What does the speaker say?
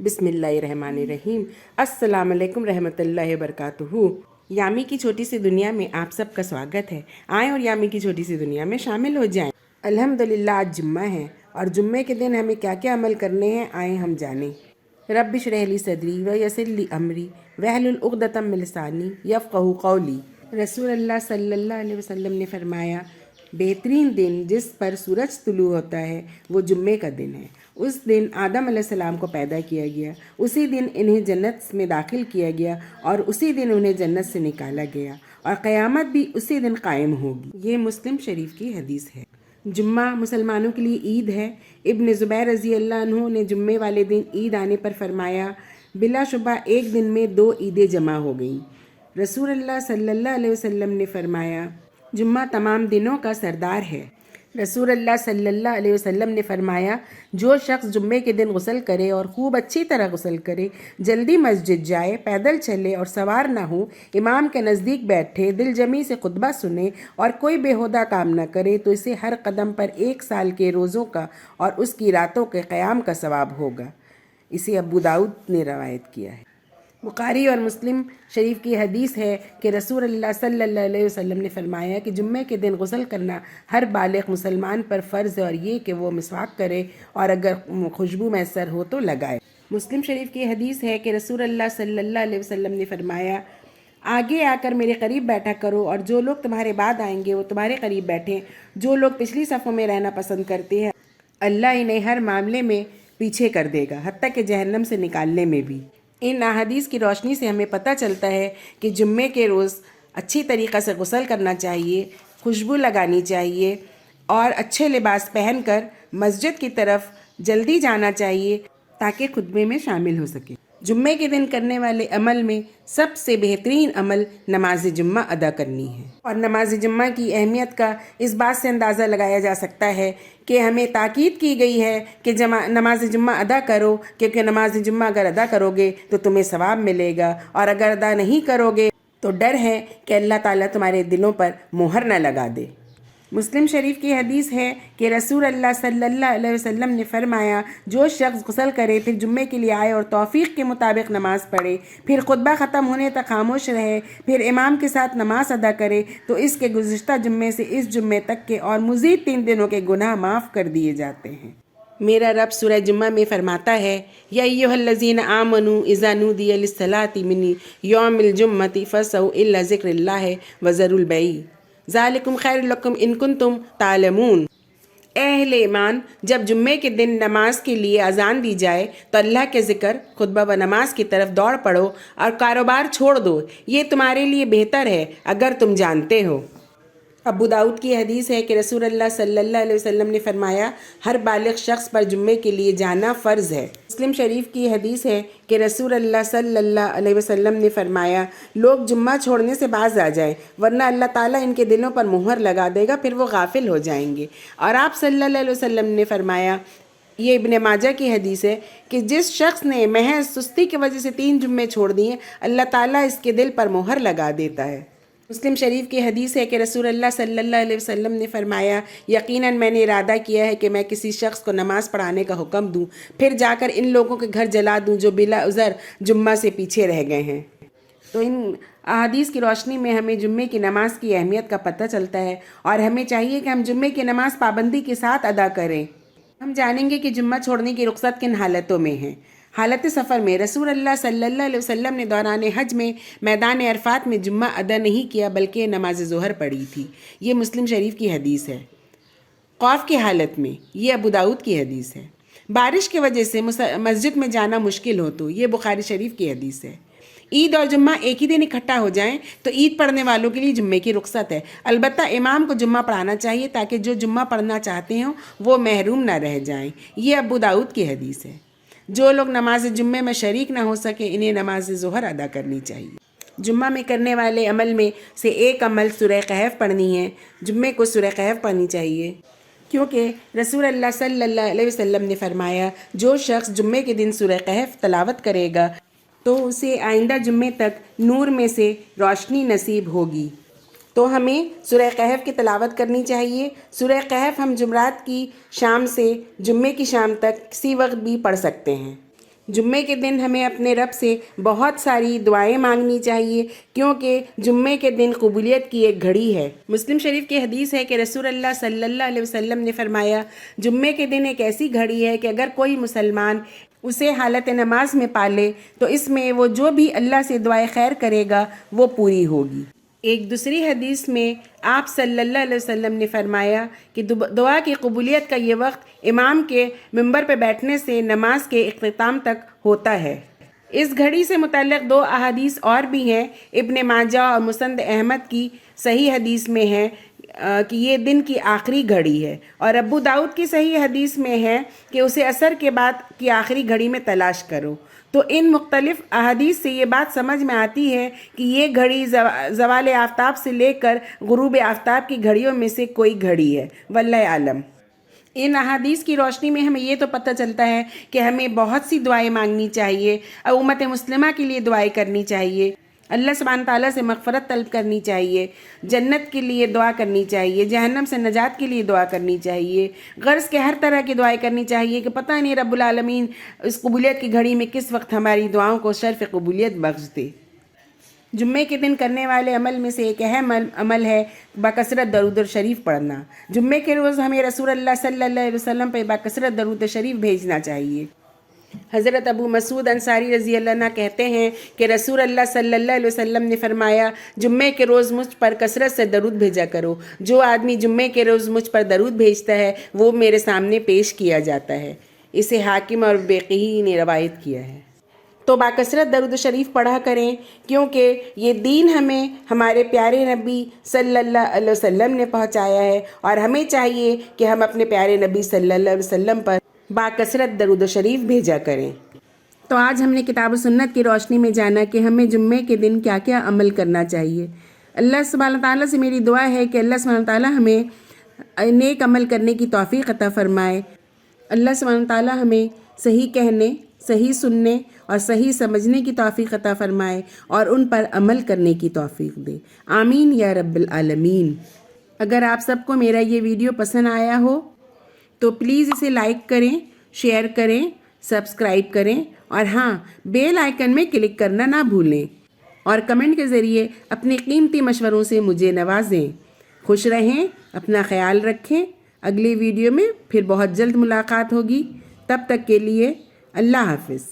بسم اللہ الرحمن الرحیم۔ السلام علیکم رحمۃ اللہ وبرکاتہ۔ یامی کی چھوٹی سی دنیا میں آپ سب کا سواگت ہے۔ آئیں اور یامی کی چھوٹی سی دنیا میں شامل ہو جائیں۔ الحمدللہ آج جمعہ ہے اور جمعے کے دن ہمیں کیا کیا عمل کرنے ہیں آئیں ہم جانیں۔ رب اشرح لی صدری ویسر لی امری واحلل عقدۃ من لسانی یفقہوا قولی۔ رسول اللہ صلی اللہ علیہ وسلم نے فرمایا، بہترین دن جس پر سورج طلوع ہوتا ہے وہ جمعے کا دن ہے۔ اس دن آدم علیہ السلام کو پیدا کیا گیا، اسی دن انہیں جنت میں داخل کیا گیا اور اسی دن انہیں جنت سے نکالا گیا، اور قیامت بھی اسی دن قائم ہوگی۔ یہ مسلم شریف کی حدیث ہے۔ جمعہ مسلمانوں کے لیے عید ہے۔ ابن زبیر رضی اللہ عنہ نے جمعے والے دن عید آنے پر فرمایا، بلا شبہ ایک دن میں 2 عیدیں جمع ہو گئیں۔ رسول اللہ صلی اللہ علیہ وسلم نے فرمایا، جمعہ تمام دنوں کا سردار ہے۔ رسول اللہ صلی اللہ علیہ وسلم نے فرمایا، جو شخص جمعے کے دن غسل کرے اور خوب اچھی طرح غسل کرے، جلدی مسجد جائے، پیدل چلے اور سوار نہ ہو، امام کے نزدیک بیٹھے، دل جمی سے خطبہ سنے اور کوئی بیہودہ کام نہ کرے، تو اسے ہر قدم پر 1 سال کے روزوں کا اور اس کی راتوں کے قیام کا ثواب ہوگا۔ اسے ابو داؤد نے روایت کیا ہے۔ بخاری اور مسلم شریف کی حدیث ہے کہ رسول اللہ صلی اللہ علیہ وسلم نے فرمایا کہ جمعے کے دن غسل کرنا ہر بالغ مسلمان پر فرض ہے، اور یہ کہ وہ مسواک کرے اور اگر خوشبو میسر ہو تو لگائے۔ مسلم شریف کی حدیث ہے کہ رسول اللہ صلی اللہ علیہ وسلم نے فرمایا، آگے آ کر میرے قریب بیٹھا کرو اور جو لوگ تمہارے بعد آئیں گے وہ تمہارے قریب بیٹھیں۔ جو لوگ پچھلی صفوں میں رہنا پسند کرتے ہیں اللہ انہیں ہر معاملے میں پیچھے کر دے گا، حتیٰ کہ جہنم سے نکالنے میں بھی۔ ان احادیث کی روشنی سے ہمیں پتہ چلتا ہے کہ جمعے کے روز اچھی طریقہ سے غسل کرنا چاہیے، خوشبو لگانی چاہیے اور اچھے لباس پہن کر مسجد کی طرف جلدی جانا چاہیے تاکہ خطبے میں شامل ہو سکے۔ جمعے کے دن کرنے والے عمل میں سب سے بہترین عمل نماز جمعہ ادا کرنی ہے، اور نماز جمعہ کی اہمیت کا اس بات سے اندازہ لگایا جا سکتا ہے کہ ہمیں تاکید کی گئی ہے کہ نماز جمعہ ادا کرو، کیونکہ نماز جمعہ اگر ادا کرو گے تو تمہیں ثواب ملے گا، اور اگر ادا نہیں کرو گے تو ڈر ہے کہ اللہ تعالیٰ تمہارے دلوں پر مہر نہ لگا دے۔ مسلم شریف کی حدیث ہے کہ رسول اللہ صلی اللہ علیہ وسلم نے فرمایا، جو شخص غسل کرے پھر جمعے کے لیے آئے اور توفیق کے مطابق نماز پڑھے، پھر خطبہ ختم ہونے تک خاموش رہے، پھر امام کے ساتھ نماز ادا کرے، تو اس کے گزشتہ جمعے سے اس جمعے تک کے اور مزید 3 دنوں کے گناہ معاف کر دیے جاتے ہیں۔ میرا رب سورہ جمعہ میں فرماتا ہے، یا ایھا الذین آمنوا اذا نودی للصلاۃ من یوم الجمعۃ فاسعوا الی ذکر اللہ وذروا البیع ذالکم خیر لکم ان کنتم تعلمون۔ اے اہل ایمان، جب جمعے کے دن نماز کے لیے اذان دی جائے تو اللہ کے ذکر، خطبہ و نماز کی طرف دوڑ پڑو اور کاروبار چھوڑ دو، یہ تمہارے لیے بہتر ہے اگر تم جانتے ہو۔ ابو داؤد کی حدیث ہے کہ رسول اللہ صلی اللہ علیہ وسلم نے فرمایا، ہر بالغ شخص پر جمعے کے لیے جانا فرض ہے۔ مسلم شریف کی حدیث ہے کہ رسول اللہ صلی اللہ علیہ وسلم نے فرمایا، لوگ جمعہ چھوڑنے سے باز آ جائیں ورنہ اللہ تعالیٰ ان کے دلوں پر مہر لگا دے گا، پھر وہ غافل ہو جائیں گے۔ اور آپ صلی اللہ علیہ وسلم نے فرمایا، یہ ابن ماجہ کی حدیث ہے کہ جس شخص نے محض سستی کی وجہ سے 3 جمعے چھوڑ دیے، اللہ تعالیٰ اس کے دل پر مہر لگا دیتا ہے۔ مسلم شریف کی حدیث ہے کہ رسول اللہ صلی اللہ علیہ وسلم نے فرمایا، یقیناً میں نے ارادہ کیا ہے کہ میں کسی شخص کو نماز پڑھانے کا حکم دوں، پھر جا کر ان لوگوں کے گھر جلا دوں جو بلا عذر جمعہ سے پیچھے رہ گئے ہیں۔ تو ان احادیث کی روشنی میں ہمیں جمعے کی نماز کی اہمیت کا پتہ چلتا ہے، اور ہمیں چاہیے کہ ہم جمعے کی نماز پابندی کے ساتھ ادا کریں۔ ہم جانیں گے کہ جمعہ چھوڑنے کی رخصت کن حالتوں میں ہے۔ حالت سفر میں رسول اللہ صلی اللہ علیہ وسلم نے دوران حج میں میدان عرفات میں جمعہ ادا نہیں کیا بلکہ نماز ظہر پڑھی تھی۔ یہ مسلم شریف کی حدیث ہے۔ خوف کی حالت میں، یہ ابو داؤد کی حدیث ہے۔ بارش کی وجہ سے مسجد میں جانا مشکل ہو تو، یہ بخاری شریف کی حدیث ہے۔ عید اور جمعہ ایک ہی دن اکٹھا ہو جائیں تو عید پڑھنے والوں کے لیے جمعے کی رخصت ہے، البتہ امام کو جمعہ پڑھانا چاہیے تاکہ جو جمعہ پڑھنا چاہتے ہوں وہ محروم نہ رہ جائیں۔ یہ ابو داؤد کی حدیث ہے۔ جو لوگ نماز جمعے میں شریک نہ ہو سکے انہیں نماز ظہر ادا کرنی چاہیے۔ جمعہ میں کرنے والے عمل میں سے ایک عمل سورہ کہف پڑھنی ہے۔ جمعے کو سورہ کہف پڑھنی چاہیے کیونکہ رسول اللہ صلی اللہ علیہ وسلم نے فرمایا، جو شخص جمعے کے دن سورہ کہف تلاوت کرے گا تو اسے آئندہ جمعے تک نور میں سے روشنی نصیب ہوگی۔ تو ہمیں سورہ کہف کی تلاوت کرنی چاہیے۔ سورہ کہف ہم جمعرات کی شام سے جمعے کی شام تک کسی وقت بھی پڑھ سکتے ہیں۔ جمعے کے دن ہمیں اپنے رب سے بہت ساری دعائیں مانگنی چاہیے، کیونکہ جمعے کے دن قبولیت کی ایک گھڑی ہے۔ مسلم شریف کی حدیث ہے کہ رسول اللہ صلی اللہ علیہ وسلم نے فرمایا، جمعے کے دن ایک ایسی گھڑی ہے کہ اگر کوئی مسلمان اسے حالت نماز میں پالے تو اس میں وہ جو بھی اللہ سے دعائے خیر کرے گا وہ پوری ہوگی۔ ایک دوسری حدیث میں آپ صلی اللہ علیہ وسلم نے فرمایا کہ دعا کی قبولیت کا یہ وقت امام کے منبر پہ بیٹھنے سے نماز کے اختتام تک ہوتا ہے۔ اس گھڑی سے متعلق 2 احادیث اور بھی ہیں۔ ابن ماجہ اور مسند احمد کی صحیح حدیث میں ہے کہ یہ دن کی آخری گھڑی ہے، اور ابو داؤد کی صحیح حدیث میں ہے کہ اسے عصر کے بعد کی آخری گھڑی میں تلاش کرو۔ تو ان مختلف احادیث سے یہ بات سمجھ میں آتی ہے کہ یہ گھڑی زوال آفتاب سے لے کر غروب آفتاب کی گھڑیوں میں سے کوئی گھڑی ہے، واللہ عالم۔ ان احادیث کی روشنی میں ہمیں یہ تو پتہ چلتا ہے کہ ہمیں بہت سی دعائیں مانگنی چاہیے، امت مسلمہ کے لیے دعائیں کرنی چاہیے، اللہ سبحانہ تعالیٰ سے مغفرت طلب کرنی چاہیے، جنت کے لیے دعا کرنی چاہیے، جہنم سے نجات کے لیے دعا کرنی چاہیے، غرض کے ہر طرح کی دعائیں کرنی چاہیے کہ پتہ نہیں رب العالمین اس قبولیت کی گھڑی میں کس وقت ہماری دعاؤں کو شرف قبولیت بخش دے۔ جمعے کے دن کرنے والے عمل میں سے ایک اہم عمل ہے باکثرت درود شریف پڑھنا۔ جمعے کے روز ہمیں رسول اللہ صلی اللہ علیہ وسلم پہ باکثرت درود شریف بھیجنا چاہیے۔ حضرت ابو مسعود انصاری رضی اللہ عنہ کہتے ہیں کہ رسول اللہ صلی اللہ علیہ وسلم نے فرمایا، جمعے کے روز مجھ پر کثرت سے درود بھیجا کرو۔ جو آدمی جمعے کے روز مجھ پر درود بھیجتا ہے وہ میرے سامنے پیش کیا جاتا ہے۔ اسے حاکم اور بیقی نے روایت کیا ہے۔ تو باکثرت درود شریف پڑھا کریں، کیونکہ یہ دین ہمیں ہمارے پیارے نبی صلی اللہ علیہ وسلم نے پہنچایا ہے، اور ہمیں چاہیے کہ ہم اپنے پیارے نبی صلی اللہ علیہ وسلم پر باکثرت درود شریف بھیجا کریں۔ تو آج ہم نے کتاب و سنت کی روشنی میں جانا کہ ہمیں جمعے کے دن کیا کیا عمل کرنا چاہیے۔ اللہ سبحانہ تعالیٰ سے میری دعا ہے کہ اللہ سبحانہ تعالیٰ ہمیں نیک عمل کرنے کی توفیق عطا فرمائے۔ اللہ سبحانہ تعالیٰ ہمیں صحیح کہنے، صحیح سننے اور صحیح سمجھنے کی توفیق عطا فرمائے اور ان پر عمل کرنے کی توفیق دے، آمین یا رب العالمین۔ اگر آپ سب کو میرا یہ ویڈیو پسند آیا ہو تو پلیز اسے لائک کریں، شیئر کریں، سبسکرائب کریں، اور ہاں، بیل آئیکن میں کلک کرنا نہ بھولیں، اور کمنٹ کے ذریعے اپنے قیمتی مشوروں سے مجھے نوازیں۔ خوش رہیں، اپنا خیال رکھیں۔ اگلی ویڈیو میں پھر بہت جلد ملاقات ہوگی، تب تک کے لیے اللہ حافظ۔